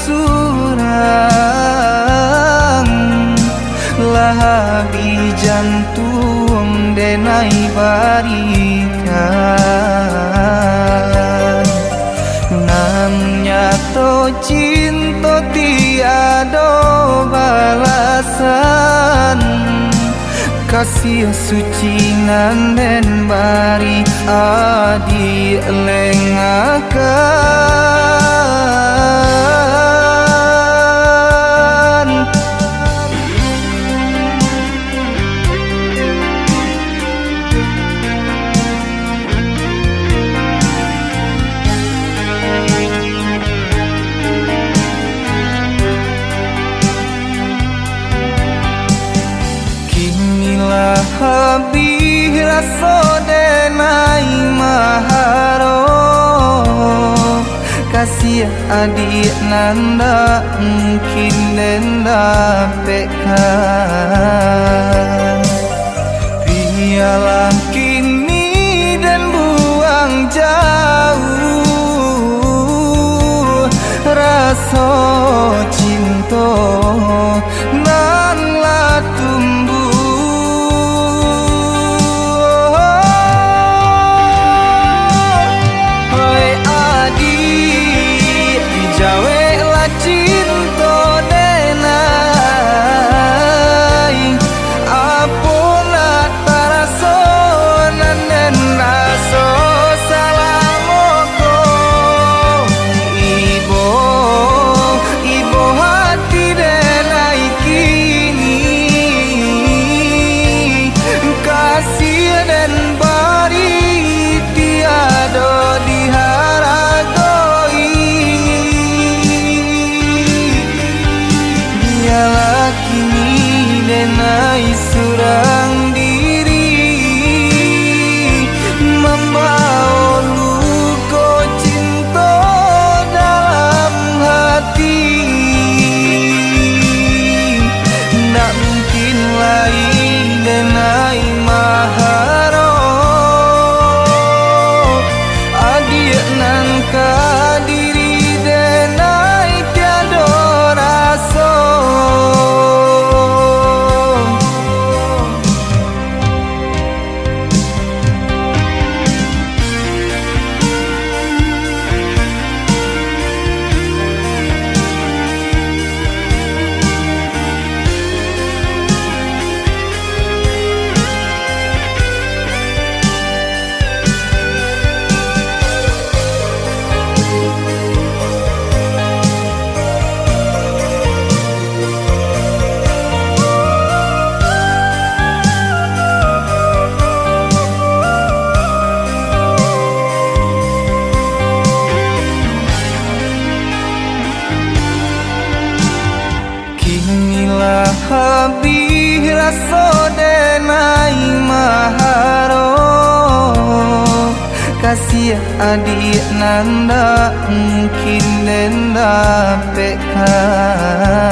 surang lahabi jantung denai barikan namnya to cinta tiada balasan kasih suci nanden bari adi lengakan habis rasa denai maharo kasih adik nanda mungkin denda pekan biarlah kini dan buang jauh rasa cinta nan lah tumbuh. Kini denai surang diri membawa luka cinta dalam hati tak mungkin lain denai maharo adik nangka diri denai tiada rasa habis rasa denai maharo kasih adik nanda mungkin denda pekan